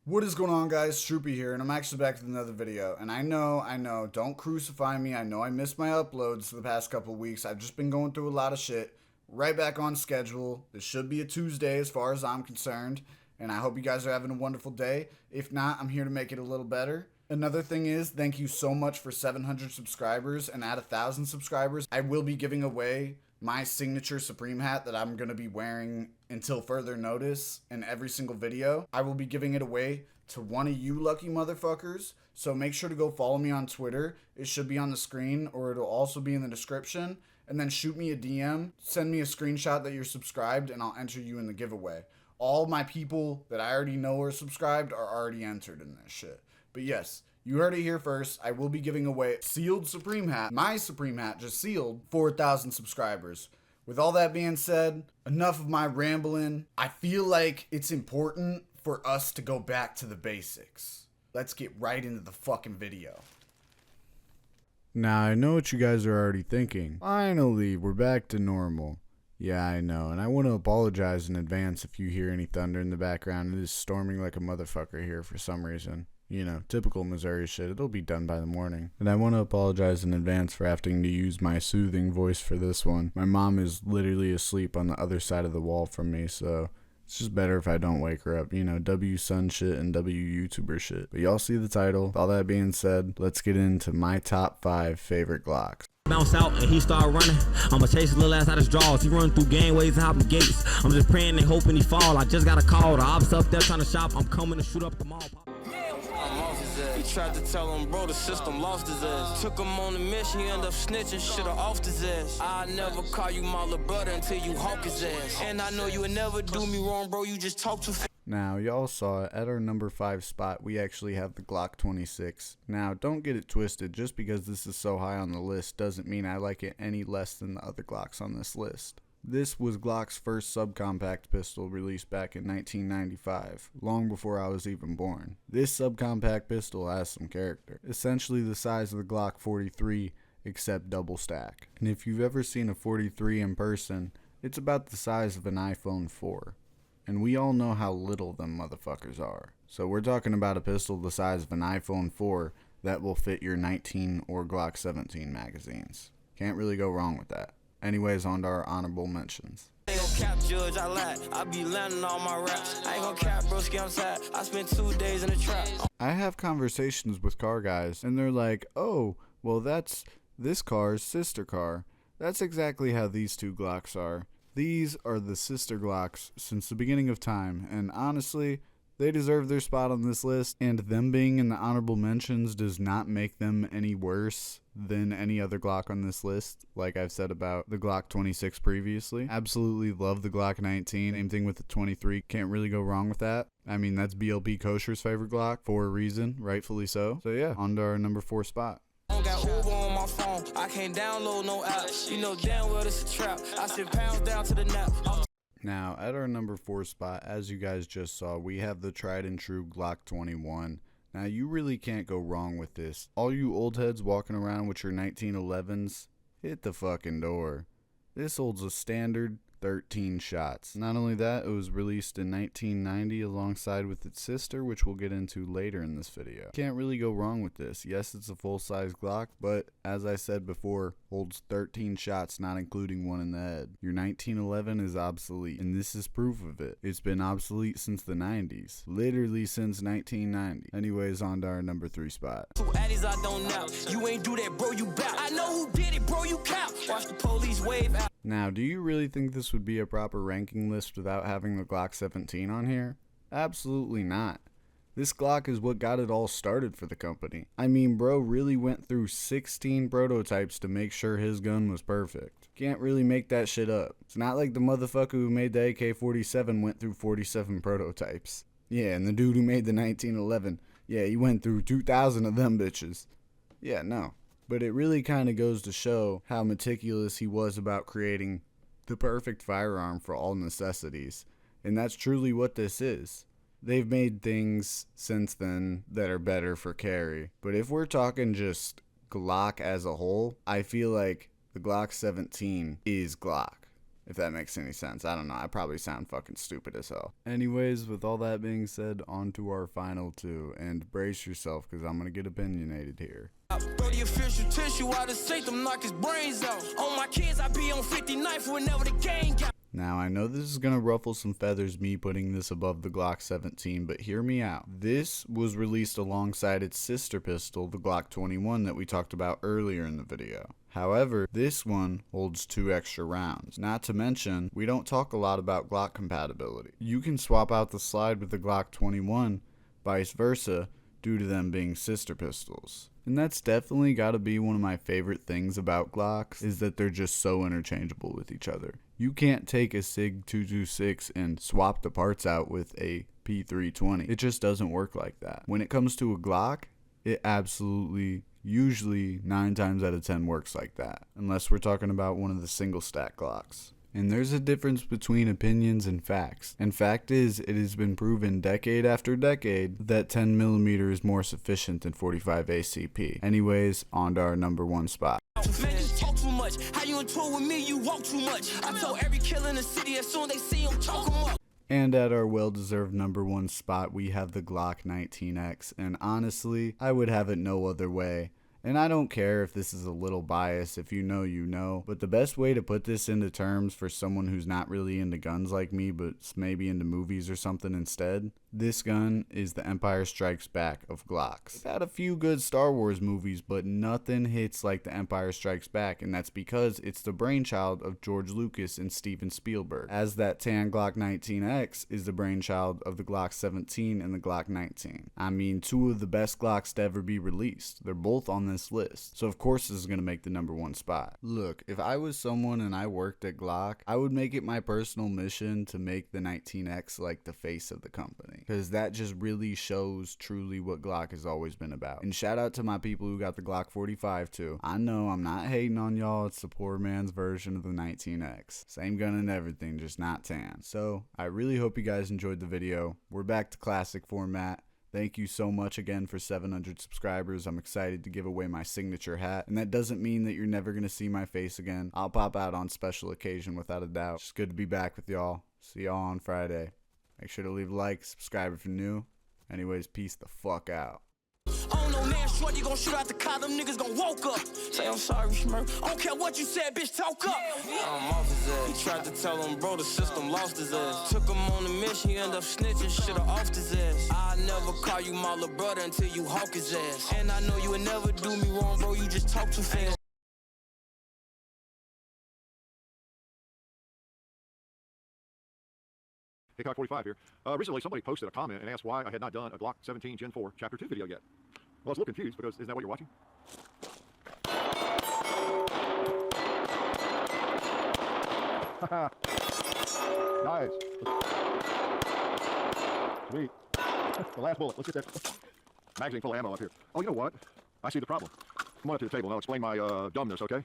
What is going on, guys? Stroupy here, and I'm actually back with another video. And I know, don't crucify me. I know I missed my uploads for the past couple weeks. I've just been going through a lot of shit. Right back on schedule. This should be a Tuesday as far as I'm concerned. And I hope you guys are having a wonderful day. If not, I'm here to make it a little better. Another thing is, thank you so much for 700 subscribers. And at 1,000 subscribers, I will be giving away my signature Supreme hat that I'm going to be wearing until further notice in every single video. I will be giving it away to one of you lucky motherfuckers. So make sure to go follow me on Twitter. It should be on the screen, or it'll also be in the description. And then shoot me a DM, send me a screenshot that you're subscribed, and I'll enter you in the giveaway. All my people that I already know are subscribed are already entered in this shit. But yes, you heard it here first. I will be giving away sealed Supreme hat, my Supreme hat, just sealed, for 1,000 subscribers. With all that being said, enough of my rambling. I feel like it's important for us to go back to the basics. Let's get right into the fucking video. Now, I know what you guys are already thinking. Finally, we're back to normal. Yeah, I know, and I want to apologize in advance if you hear any thunder in the background. It is storming like a motherfucker here for some reason. You know, typical Missouri shit. It'll be done by the morning. And I want to apologize in advance for having to use my soothing voice for this one. My mom is literally asleep on the other side of the wall from me, so it's just better if I don't wake her up. You know, W Sun shit and W YouTuber shit. But y'all see the title. With all that being said, let's get into my top 5 favorite Glocks. Bounce out and he start running. I'ma chase his little ass out his drawers. He run through gangways and hopping gates. I'm just praying and hoping he fall. I just got a call. The ops up there trying to shop. I'm coming to shoot up the mall. He tried to tell him, bro, the system lost his ass. Took him on the mission, he ended up snitching, shoulda offed his ass. I never call you my little brother until you hawk his ass. And I know you would never do me wrong, bro, you just talk too fast. Now, y'all saw it, at our number 5 spot, we actually have the Glock 26. Now, don't get it twisted, just because this is so high on the list doesn't mean I like it any less than the other Glocks on this list. This was Glock's first subcompact pistol released back in 1995, long before I was even born. This subcompact pistol has some character, essentially the size of the Glock 43 except double stack. And if you've ever seen a 43 in person, it's about the size of an iPhone 4. And we all know how little them motherfuckers are. So we're talking about a pistol the size of an iPhone 4 that will fit your 19 or Glock 17 magazines. Can't really go wrong with that. Anyways, on to our honorable mentions. I ain't gon' cap, judge, I lied. I be landing all my raps. I ain't gon' cap, broski, I'm tired. I spent 2 days in the trap. I have conversations with car guys, and they're like, oh, well, that's this car's sister car. That's exactly how these two Glocks are. These are the sister Glocks since the beginning of time, and honestly, they deserve their spot on this list, and them being in the honorable mentions does not make them any worse than any other Glock on this list, like I've said about the Glock 26 previously. Absolutely love the Glock 19, same thing with the 23, can't really go wrong with that. I mean, that's BLP Kosher's favorite Glock, for a reason, rightfully so. So yeah, on to our number 4 spot. I don't got Uber on my phone, I can't download no app. You know damn well this a trap. I send pounds down to the nap. Now, at our number 4 spot, as you guys just saw, we have the tried and true Glock 21. Now, you really can't go wrong with this. All you old heads walking around with your 1911s, hit the fucking door. This holds a standard 13 shots. Not only that, it was released in 1990 alongside with its sister, which we'll get into later in this video. Can't really go wrong with this. Yes, it's a full-size Glock, but as I said before, holds 13 shots, not including one in the head. Your 1911 is obsolete, and this is proof of it. It's been obsolete since the 90s. Literally since 1990. Anyways, on to our number 3 spot. Two addies I don't know. You ain't do that, bro, you bout. I know who did it, bro, you count. Watch the police wave out. Now, do you really think this would be a proper ranking list without having the Glock 17 on here? Absolutely not. This Glock is what got it all started for the company. I mean, bro really went through 16 prototypes to make sure his gun was perfect. Can't really make that shit up. It's not like the motherfucker who made the AK-47 went through 47 prototypes. Yeah, and the dude who made the 1911, yeah, he went through 2,000 of them bitches. Yeah, no. But it really kind of goes to show how meticulous he was about creating the perfect firearm for all necessities. And that's truly what this is. They've made things since then that are better for carry. But if we're talking just Glock as a whole, I feel like the Glock 17 is Glock. If that makes any sense. I don't know. I probably sound fucking stupid as hell. Anyways, with all that being said, on to our final two. And brace yourself, because I'm going to get opinionated here. Throw the official tissue out of safe, them knock his brains out. On my kids, I be on 59th whenever the gang got. Now, I know this is going to ruffle some feathers, me putting this above the Glock 17, but hear me out. This was released alongside its sister pistol, the Glock 21 that we talked about earlier in the video. However, this one holds 2 extra rounds. Not to mention, we don't talk a lot about Glock compatibility. You can swap out the slide with the Glock 21, vice versa, due to them being sister pistols. And that's definitely got to be one of my favorite things about Glocks, is that they're just so interchangeable with each other. You can't take a SIG 226 and swap the parts out with a P320. It just doesn't work like that. When it comes to a Glock, it absolutely, usually 9 times out of 10 works like that, unless we're talking about one of the single stack Glocks. And there's a difference between opinions and facts. And fact is, it has been proven decade after decade that 10mm is more sufficient than 45 ACP. Anyways, on to our number 1 spot. Man, you talk too much. How you in tour with me? You walk too much. I told every killer in the city as soon as they see him, choke him up. And at our well-deserved number 1 spot, we have the Glock 19X. And honestly, I would have it no other way. And I don't care if this is a little biased, if you know, you know. But the best way to put this into terms for someone who's not really into guns like me, but maybe into movies or something instead, this gun is the Empire Strikes Back of Glocks. We've had a few good Star Wars movies, but nothing hits like the Empire Strikes Back, and that's because it's the brainchild of George Lucas and Steven Spielberg, as that tan Glock 19X is the brainchild of the Glock 17 and the Glock 19. I mean, 2 of the best Glocks to ever be released. They're both on this list, so of course this is going to make the number 1 spot. Look, if I was someone and I worked at Glock, I would make it my personal mission to make the 19X like the face of the company, because that just really shows truly what Glock has always been about. And shout out to my people who got the Glock 45 too. I know I'm not hating on y'all, it's the poor man's version of the 19X. Same gun and everything, just not tan. So I really hope you guys enjoyed the video. We're back to classic format. Thank you so much again for 700 subscribers. I'm excited to give away my signature hat. And that doesn't mean that you're never going to see my face again. I'll pop out on special occasion without a doubt. It's good to be back with y'all. See y'all on Friday. Make sure to leave a like, subscribe if you're new. Anyways, peace the fuck out. Oh no, man, short, you gon' shoot out the car, them niggas gon' woke up. Say I'm sorry, Schmurk. I don't care what you said, bitch, talk up. I'm off his ass. He tried to tell him, bro, the system lost his ass. Took him on the mission, he ended up snitching, shoulda offed his ass. I never call you my little brother until you hawk his ass. And I know you would never do me wrong, bro, you just talk too fast. Hickok 45 here. Recently, somebody posted a comment and asked why I had not done a Glock 17 Gen 4 Chapter 2 video yet. Well, I was a little confused because isn't that what you're watching? Nice. Sweet. The last bullet. Let's get that magazine full of ammo up here. Oh, you know what? I see the problem. Come on up to the table and I'll explain my dumbness, okay?